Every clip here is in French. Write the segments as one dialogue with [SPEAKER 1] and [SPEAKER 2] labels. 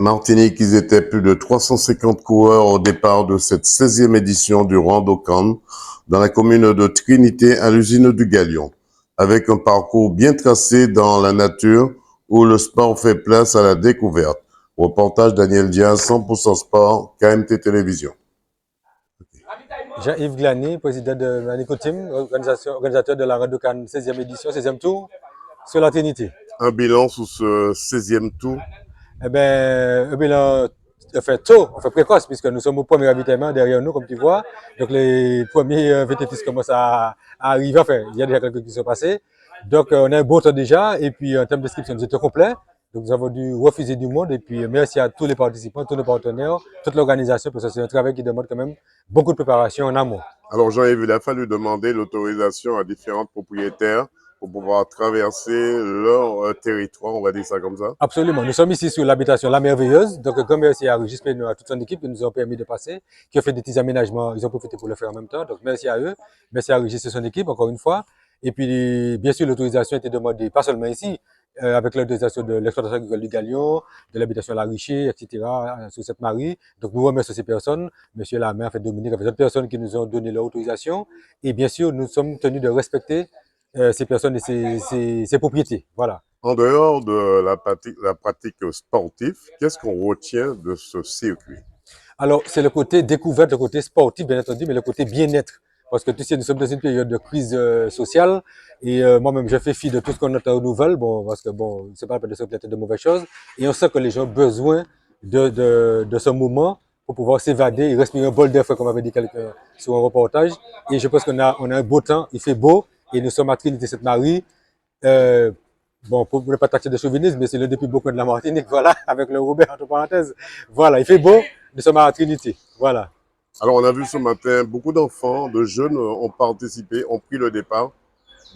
[SPEAKER 1] Martinique, ils étaient plus de 350 coureurs au départ de cette 16e édition du Randocan dans la commune de Trinité à l'usine du Galion, avec un parcours bien tracé dans la nature où le sport fait place à la découverte. Reportage Daniel Diaz, 100% sport, KMT Télévision.
[SPEAKER 2] Jean-Yves Glany, président de Manico Team, organisateur de la Randocan 16e édition, 16e tour sur la Trinité.
[SPEAKER 1] Un bilan sur ce 16e tour.
[SPEAKER 2] Eh bien, un bilan tôt, précoce, puisque nous sommes au premier ravitaillement derrière nous, comme tu vois. Donc, les premiers VTT commencent à arriver. Enfin, il y a déjà quelques qui sont passés. Donc, on a un beau temps déjà. Et puis, en termes d'inscription, nous étions complets. Donc, nous avons dû refuser du monde. Et puis, merci à tous les participants, tous nos partenaires, toute l'organisation, parce que c'est un travail qui demande quand même beaucoup de préparation en amont.
[SPEAKER 1] Alors, Jean-Yves, il a fallu demander l'autorisation à différents propriétaires pour pouvoir traverser leur territoire, on va dire ça comme ça.
[SPEAKER 2] Absolument. Nous sommes ici sur l'habitation La Merveilleuse. Donc, comme merci à Régis Pénaud, à toute son équipe qui nous ont permis de passer, qui ont fait des petits aménagements. Ils ont profité pour le faire en même temps. Donc, merci à eux. Merci à Régis et son équipe, encore une fois. Et puis, bien sûr, l'autorisation a été demandée, pas seulement ici, avec l'autorisation de l'exploitation agricole du Galion, de l'habitation La Richer, etc., sur cette Marie. Donc, nous remercions ces personnes. Monsieur la maire, Dominique, avec d'autres personnes qui nous ont donné leur autorisation. Et bien sûr, nous sommes tenus de respecter ces personnes et ces propriétés. Voilà.
[SPEAKER 1] En dehors de la pratique sportive, qu'est-ce qu'on retient de ce circuit?
[SPEAKER 2] Alors, c'est le côté découverte, le côté sportif, bien entendu, mais le côté bien-être. Parce que tu sais, nous sommes dans une période de crise sociale et moi-même, je fais fi de tout ce qu'on entend aux nouvelles, bon, parce que bon, c'est pas la peine de se plaindre de mauvaises choses. Et on sait que les gens ont besoin de ce moment pour pouvoir s'évader et respirer un bol d'air frais, comme avait dit quelqu'un sur un reportage. Et je pense on a un beau temps, il fait beau et nous sommes à Trinité-Sainte-Marie. Bon, pour ne pas taxer de chauvinisme, mais c'est l'un des plus beaux coins de la Martinique, voilà, avec le Robert, entre parenthèses. Voilà, il fait beau, nous sommes à Trinité, voilà.
[SPEAKER 1] Alors, on a vu ce matin, beaucoup d'enfants, de jeunes ont participé, ont pris le départ.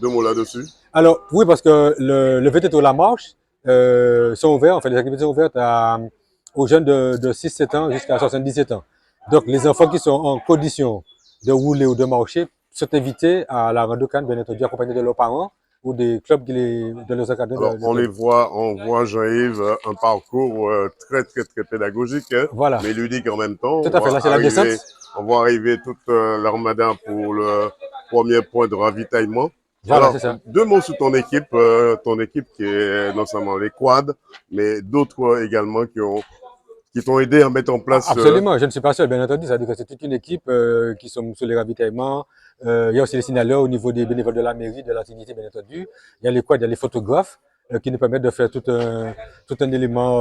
[SPEAKER 1] Deux mots là-dessus.
[SPEAKER 2] Alors, oui, parce que le VTT ou la marche sont ouverts, enfin, les activités sont ouvertes aux jeunes de 6-7 ans jusqu'à 77 ans. Donc, les enfants qui sont en condition de rouler ou de marcher sont invités à la Randocan, bien entendu, accompagnés de leurs parents ou des clubs de leurs encadrants.
[SPEAKER 1] Alors, on voit Jean-Yves, un parcours très pédagogique, hein,
[SPEAKER 2] Voilà.
[SPEAKER 1] mais ludique en même temps.
[SPEAKER 2] Tout à fait, là, c'est la descente.
[SPEAKER 1] On voit arriver toute l'armada pour le premier point de ravitaillement.
[SPEAKER 2] Voilà,
[SPEAKER 1] Alors,
[SPEAKER 2] c'est ça.
[SPEAKER 1] deux mots sur ton équipe qui est non seulement les quads, mais d'autres également qui t'ont aidé à mettre en place.
[SPEAKER 2] Absolument, je ne suis pas seul, bien entendu. Ça veut dire que c'est toute une équipe qui sont sur les ravitaillements. Il y a aussi les signaleurs au niveau des bénévoles de la mairie, de la Trinité, bien entendu. Il y a les quads, il y a les photographes qui nous permettent de faire tout un élément,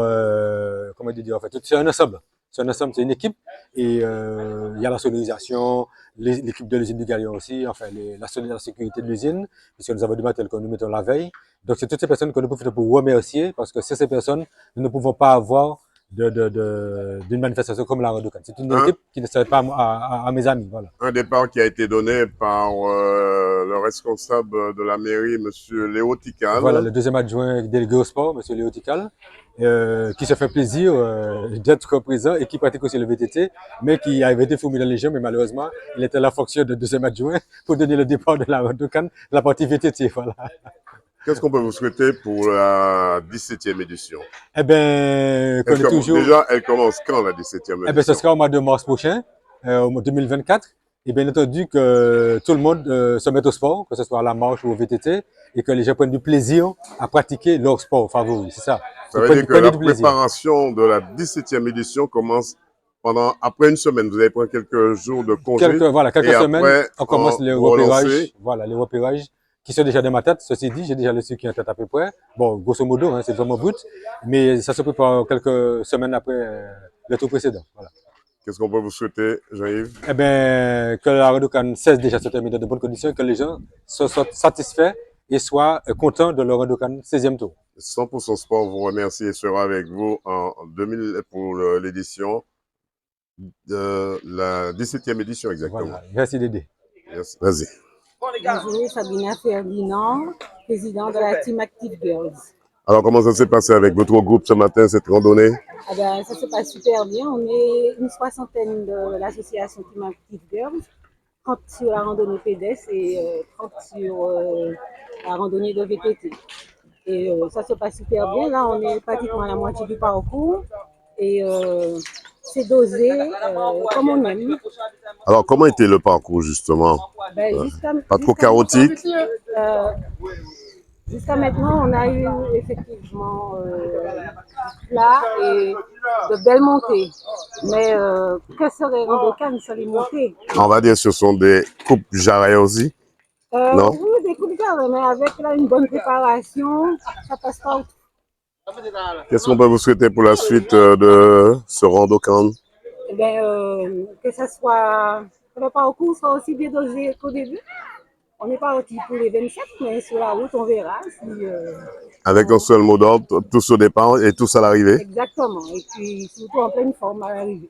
[SPEAKER 2] comment dire, en fait, c'est un ensemble. C'est un ensemble, c'est une équipe. Et il y a la sonorisation, l'équipe de l'usine du Galion aussi, enfin, la sécurité de l'usine, puisque nous avons du matériel que nous mettons la veille. Donc, c'est toutes ces personnes que nous profitons pour remercier, parce que c'est ces personnes, nous ne pouvons pas avoir d'une manifestation comme la Randocan. C'est une équipe qui ne serait pas à mes amis. Voilà.
[SPEAKER 1] Un départ qui a été donné par le responsable de la mairie, M. Léo Tical.
[SPEAKER 2] Voilà, le deuxième adjoint délégué au sport, M. Léo Tical, qui se fait plaisir d'être présent et qui pratique aussi le VTT, mais qui avait été fourmi dans les jeux, mais malheureusement, il était la fonction de deuxième adjoint pour donner le départ de la Randocan, la partie VTT. Voilà.
[SPEAKER 1] Qu'est-ce qu'on peut vous souhaiter pour la 17e édition?
[SPEAKER 2] Eh bien, toujours...
[SPEAKER 1] Déjà, elle commence quand la 17e édition?
[SPEAKER 2] Eh bien, ce sera au mois de mars prochain, au mois 2024. Et bien entendu que tout le monde se mette au sport, que ce soit à la marche ou au VTT, et que les gens prennent du plaisir à pratiquer leur sport favori. C'est ça.
[SPEAKER 1] Ça veut dire que la préparation de la 17e édition commence après une semaine. Vous allez prendre quelques jours de congé.
[SPEAKER 2] Quelques semaines, après, on commence les repérages. Voilà, les repérages qui sont déjà dans ma tête. Ceci dit, j'ai déjà le circuit en tête à peu près. Bon, grosso modo, hein, c'est vraiment brut. Mais ça se prépare quelques semaines après le tour précédent. Voilà.
[SPEAKER 1] Qu'est-ce qu'on peut vous souhaiter, Jean-Yves?
[SPEAKER 2] Eh bien, que la Randocan cesse déjà de se terminer dans de bonnes conditions, que les gens soient satisfaits et soient contents de leur Randocan 16e tour.
[SPEAKER 1] 100% Sport vous remercie et sera avec vous en 2000 pour l'édition de la 17e édition exactement.
[SPEAKER 2] Voilà. Merci d'aider.
[SPEAKER 1] Yes. Vas-y.
[SPEAKER 3] Bonjour, Sabina Ferdinand, présidente de la Team Active Girls.
[SPEAKER 1] Alors, comment ça s'est passé avec votre groupe ce matin, cette randonnée?
[SPEAKER 3] Ah ben, ça se passe super bien. On est une soixantaine de l'association Team Active Girls, 30 sur la randonnée pédestre et 30 sur la randonnée de VTT. Et ça se passe super bien. Là, on est pratiquement à la moitié du parcours. Et c'est dosé comme on aime.
[SPEAKER 1] Alors, comment était le parcours, justement? Pas trop chaotique?
[SPEAKER 3] Jusqu'à maintenant, on a eu effectivement plat et de belles montées. Mais que serait Randokan sans les montées?
[SPEAKER 1] On va dire que ce sont des coupes jarret aussi, non?
[SPEAKER 3] Oui, des coups de cœur, mais avec là, une bonne préparation, ça passe pas.
[SPEAKER 1] Qu'est-ce qu'on peut vous souhaiter pour la suite de ce Randokan?
[SPEAKER 3] Eh bien, que le parcours soit aussi bien dosé qu'au début. On est parti pour les 27, mais sur la route, on verra si.
[SPEAKER 1] Avec un seul mot d'ordre, tous au départ et tous à l'arrivée.
[SPEAKER 3] Exactement. Et puis, surtout en pleine forme à l'arrivée.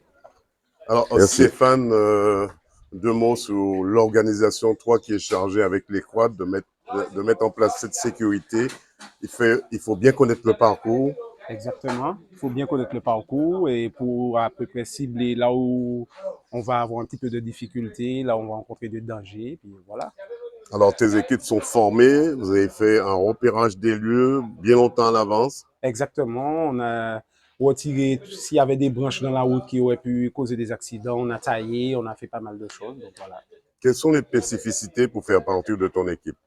[SPEAKER 1] Alors, Stéphane, deux mots sur l'organisation, toi qui es chargé avec les quads de mettre en place cette sécurité. Il faut bien connaître le parcours.
[SPEAKER 4] Exactement. Il faut bien connaître le parcours et pour à peu près cibler là où on va avoir un petit peu de difficulté, là où on va rencontrer des dangers, puis voilà.
[SPEAKER 1] Alors, tes équipes sont formées, vous avez fait un repérage des lieux bien longtemps à l'avance.
[SPEAKER 4] Exactement. On a retiré s'il y avait des branches dans la route qui auraient pu causer des accidents, on a taillé, on a fait pas mal de choses. Donc voilà.
[SPEAKER 1] Quelles sont les spécificités pour faire partie de ton équipe?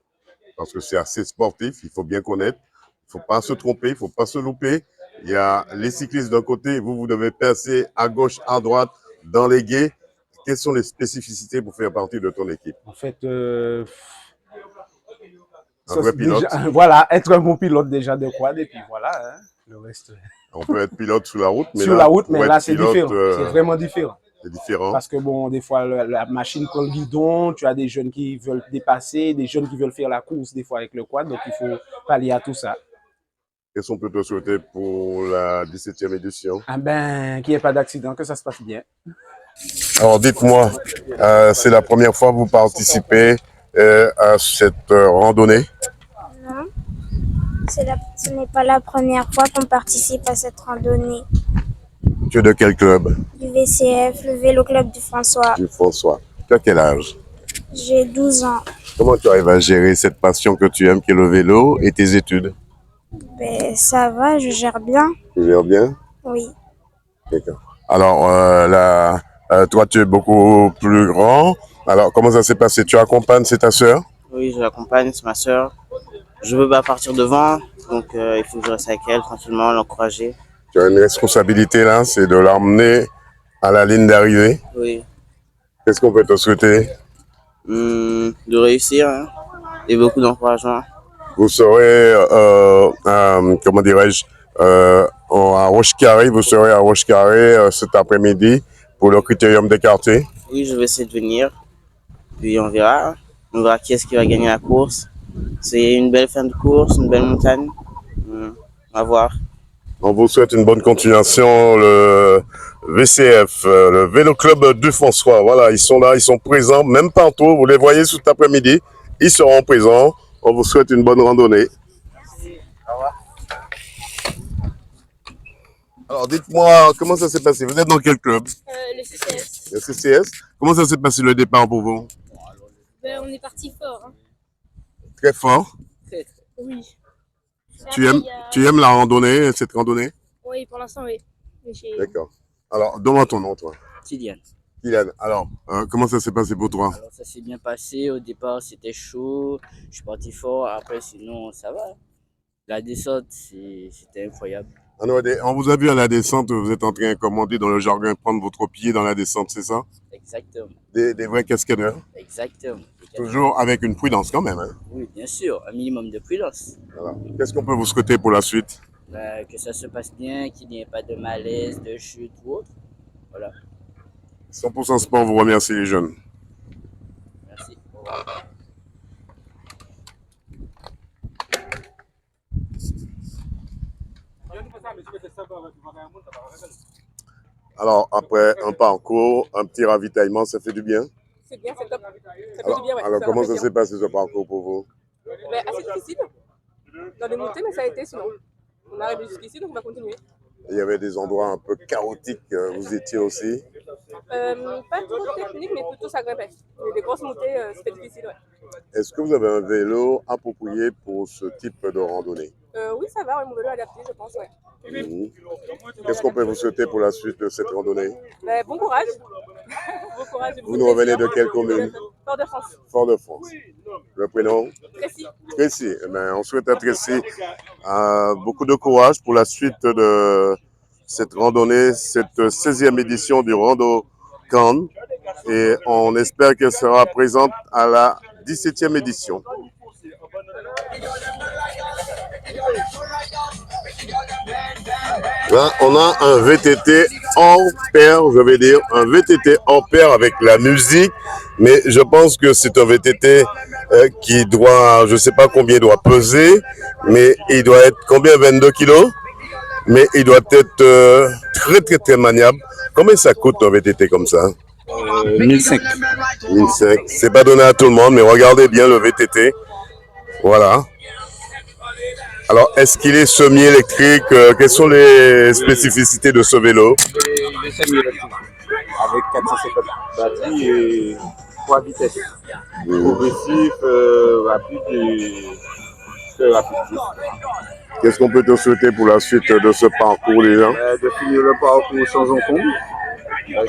[SPEAKER 1] Parce que c'est assez sportif, il faut bien connaître. Il ne faut pas se tromper, il ne faut pas se louper. Il y a les cyclistes d'un côté, vous devez passer à gauche, à droite, dans les guets. Quelles sont les spécificités pour faire partie de ton équipe?
[SPEAKER 4] En fait,
[SPEAKER 1] un vrai pilote.
[SPEAKER 4] Déjà, voilà, être un bon pilote déjà de quad et puis voilà, hein, le reste.
[SPEAKER 1] On peut être pilote sur la route, mais
[SPEAKER 4] sur
[SPEAKER 1] là,
[SPEAKER 4] la route, mais là c'est différent. C'est vraiment différent.
[SPEAKER 1] C'est différent.
[SPEAKER 4] Parce que bon, des fois, la machine prend le guidon, tu as des jeunes qui veulent dépasser, des jeunes qui veulent faire la course des fois avec le quad, donc il faut pallier à tout ça.
[SPEAKER 1] Qu'est-ce qu'on peut te souhaiter pour la 17e édition?
[SPEAKER 4] Ah ben, qu'il n'y ait pas d'accident, que ça se passe bien.
[SPEAKER 1] Alors dites-moi, c'est la première fois que vous participez à cette randonnée?
[SPEAKER 5] Non, ce n'est pas la première fois qu'on participe à cette randonnée.
[SPEAKER 1] Tu es de quel club?
[SPEAKER 5] Du VCF, le Vélo Club du François.
[SPEAKER 1] Du François. Tu as quel âge?
[SPEAKER 5] J'ai 12 ans.
[SPEAKER 1] Comment tu arrives à gérer cette passion que tu aimes, qui est le vélo, et tes études?
[SPEAKER 5] Ben, ça va, je gère bien.
[SPEAKER 1] Tu gères bien?
[SPEAKER 5] Oui.
[SPEAKER 1] D'accord. Alors là, toi tu es beaucoup plus grand. Alors comment ça s'est passé? Tu accompagnes, c'est ta sœur?
[SPEAKER 6] Oui, je l'accompagne, c'est ma sœur. Je veux pas partir devant, donc il faut que je reste avec elle tranquillement, l'encourager.
[SPEAKER 1] Tu as une responsabilité là, c'est de l'emmener à la ligne d'arrivée.
[SPEAKER 6] Oui.
[SPEAKER 1] Qu'est-ce qu'on peut te souhaiter?
[SPEAKER 6] De réussir, hein, et beaucoup d'encouragement.
[SPEAKER 1] Vous serez, comment dirais-je, à Roche-Carré, vous serez à Roche-Carré cet après-midi pour le critérium des quartiers.
[SPEAKER 6] Oui, je vais essayer de venir, puis on verra. On verra qui est-ce qui va gagner la course. C'est une belle fin de course, une belle montagne. On va voir.
[SPEAKER 1] On vous souhaite une bonne continuation. Le VCF, le Vélo Club du François, voilà, ils sont là, ils sont présents, même partout. Vous les voyez cet après-midi, ils seront présents. On vous souhaite une bonne randonnée.
[SPEAKER 6] Au revoir.
[SPEAKER 1] Alors, dites-moi, comment ça s'est passé? Vous êtes dans quel club?
[SPEAKER 7] Le CCS.
[SPEAKER 1] Le CCS. Comment ça s'est passé le départ pour vous?
[SPEAKER 7] Ben, on est parti fort. Hein.
[SPEAKER 1] Très fort.
[SPEAKER 7] Oui.
[SPEAKER 1] Tu aimes la randonnée, cette randonnée?
[SPEAKER 7] Oui, pour l'instant, oui.
[SPEAKER 1] D'accord. Alors, donne-moi ton nom, toi.
[SPEAKER 6] Kylian.
[SPEAKER 1] Kylian, alors, comment ça s'est passé pour toi?
[SPEAKER 6] Alors, ça s'est bien passé. Au départ, c'était chaud. Je suis parti fort. Après, sinon, ça va. La descente, c'était incroyable.
[SPEAKER 1] On vous a vu à la descente, vous êtes en train, comme on dit dans le jargon, prendre votre pied dans la descente, c'est ça?
[SPEAKER 6] Exactement.
[SPEAKER 1] Des vrais cascadeurs.
[SPEAKER 6] Exactement.
[SPEAKER 1] Toujours avec une prudence quand même. Hein?
[SPEAKER 6] Oui, bien sûr. Un minimum de prudence.
[SPEAKER 1] Voilà. Qu'est-ce qu'on peut vous souhaiter pour la suite?
[SPEAKER 6] Que ça se passe bien, qu'il n'y ait pas de malaise, de chute ou autre. Voilà.
[SPEAKER 1] 100% Sport vous remercie les jeunes.
[SPEAKER 6] Merci.
[SPEAKER 1] Alors, après un parcours, un petit ravitaillement, ça fait du bien?
[SPEAKER 8] C'est bien, c'est top. Ça fait du bien, ouais.
[SPEAKER 1] Alors comment ça s'est passé ce parcours pour vous?
[SPEAKER 8] Ben, assez difficile dans les montées, mais ça a été sinon. On est arrivé jusqu'ici, donc on va continuer.
[SPEAKER 1] Il y avait des endroits un peu chaotiques, vous étiez aussi?
[SPEAKER 8] Pas trop technique, mais plutôt ça grimpait. Mais des grosses montées, c'était difficile, ouais.
[SPEAKER 1] Est-ce que vous avez un vélo approprié pour ce type de randonnée?
[SPEAKER 8] Oui, ça va, ouais, mon vélo est adapté, je pense, ouais.
[SPEAKER 1] Mhm. Qu'est-ce qu'on peut vous souhaiter pour la suite de cette randonnée?
[SPEAKER 8] Ben, bon courage. Bon courage. Et
[SPEAKER 1] Vous
[SPEAKER 8] bon
[SPEAKER 1] nous revenez
[SPEAKER 8] plaisir.
[SPEAKER 1] de quelle commune?
[SPEAKER 8] Fort-de-France.
[SPEAKER 1] Fort-de-France. Le prénom?
[SPEAKER 8] Tracy.
[SPEAKER 1] Tracy. Eh ben, on souhaite à Tracy beaucoup de courage pour la suite de cette randonnée, cette 16e édition du Rando Cannes. Et on espère qu'elle sera présente à la 17e édition. Là, on a un VTT hors pair, je vais dire, un VTT hors pair avec la musique, mais je pense que c'est un VTT qui doit, je ne sais pas combien il doit peser, mais il doit être combien, 22 kilos, mais il doit être très très très maniable. Combien ça coûte un VTT comme ça?
[SPEAKER 4] 1005.
[SPEAKER 1] 1005. C'est pas donné à tout le monde, mais regardez bien le VTT. Voilà. Alors, est-ce qu'il est semi-électrique? Quelles sont les spécificités de ce vélo?
[SPEAKER 4] Il est semi-électrique avec 450 batteries et 3 vitesses. Progressif, rapide et très rapide.
[SPEAKER 1] Qu'est-ce qu'on peut te souhaiter pour la suite de ce parcours, les gens?
[SPEAKER 4] De finir le parcours sans encombre.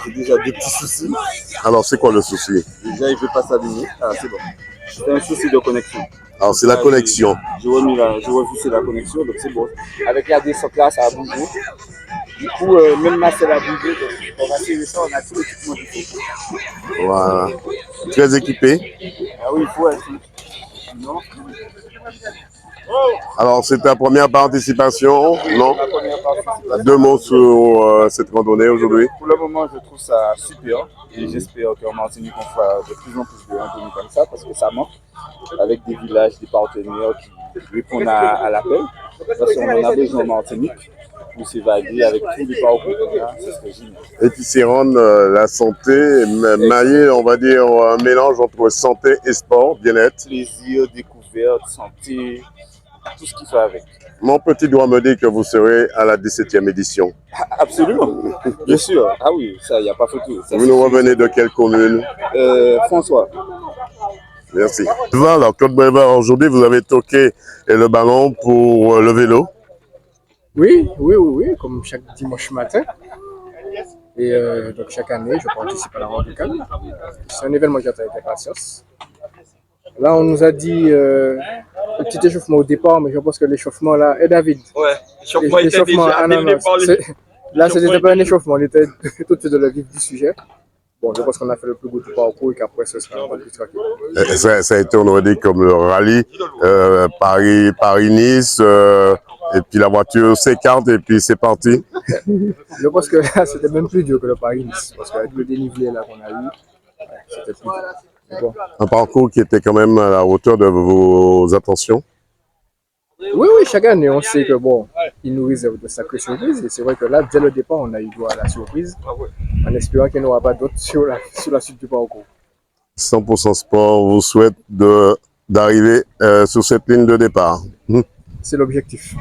[SPEAKER 4] J'ai déjà des petits soucis.
[SPEAKER 1] Alors, c'est quoi le souci?
[SPEAKER 4] Déjà, il ne veut pas s'aligner. Ah, c'est bon. C'est un souci de connexion.
[SPEAKER 1] Alors, c'est la connexion.
[SPEAKER 4] J'ai refusé la connexion, donc c'est bon. Avec la descente là, ça a bougé. Du coup, même ma selle a bougé. Donc on va tirer ça, on a tout l'équipement du tout.
[SPEAKER 1] Voilà. Très équipé.
[SPEAKER 4] Ah oui, il faut être. Non.
[SPEAKER 1] Alors, c'est ta première participation, non?
[SPEAKER 4] La première partie.
[SPEAKER 1] 2 mots sur cette randonnée aujourd'hui.
[SPEAKER 4] Pour le moment, je trouve ça super. Et j'espère qu'en Martinique, on fera de plus en plus de randonnées comme ça, parce que ça manque. Avec des villages, des partenaires qui répondent à l'appel. Parce qu'on en a besoin en Martinique pour s'évader avec tous les parcours qu'on a. C'est ce que j'aime.
[SPEAKER 1] Et puis, c'est rendre la santé, marier, on va dire, un mélange entre santé et sport, bien-être.
[SPEAKER 4] Plaisir, découverte, santé, tout ce qui fait avec.
[SPEAKER 1] Mon petit doigt me dit que vous serez à la 17e édition.
[SPEAKER 4] Absolument, bien sûr. Ah oui, ça, il n'y a pas photo. Ça,
[SPEAKER 1] Vous nous revenez de quelle commune?
[SPEAKER 4] François.
[SPEAKER 1] Merci. Voilà, Claude Boulevard, aujourd'hui, vous avez toqué le ballon pour le vélo.
[SPEAKER 9] Oui, comme chaque dimanche matin. Et donc chaque année, je participe à la Rando Cannes. C'est un événement que j'attends avec impatience. Là, on nous a dit le petit échauffement au départ, mais je pense que l'échauffement là, et David.
[SPEAKER 10] Ouais, l'échauffement était déjà début par le...
[SPEAKER 9] Là, c'était pas un échauffement, on était tout de suite dans le vif du sujet. Bon, je pense qu'on a fait le plus beau du parcours et qu'après, ce sera un peu plus tranquille.
[SPEAKER 1] Ça a été, on aurait dit, comme le rallye Paris-Nice, et puis la voiture s'écarte et puis c'est parti.
[SPEAKER 9] Je pense que là, c'était même plus dur que le Paris-Nice, parce qu'avec le dénivelé là qu'on a eu, c'était plus dur. Bon.
[SPEAKER 1] Un parcours qui était quand même à la hauteur de vos attentions.
[SPEAKER 9] Oui, chaque année, on sait que bon, il nous réserve de sacrées surprises. Et c'est vrai que là, dès le départ, on a eu droit à la surprise, en espérant qu'il n'y aura pas d'autres sur la suite du parcours.
[SPEAKER 1] 100% Sport vous souhaite d'arriver sur cette ligne de départ.
[SPEAKER 9] C'est l'objectif.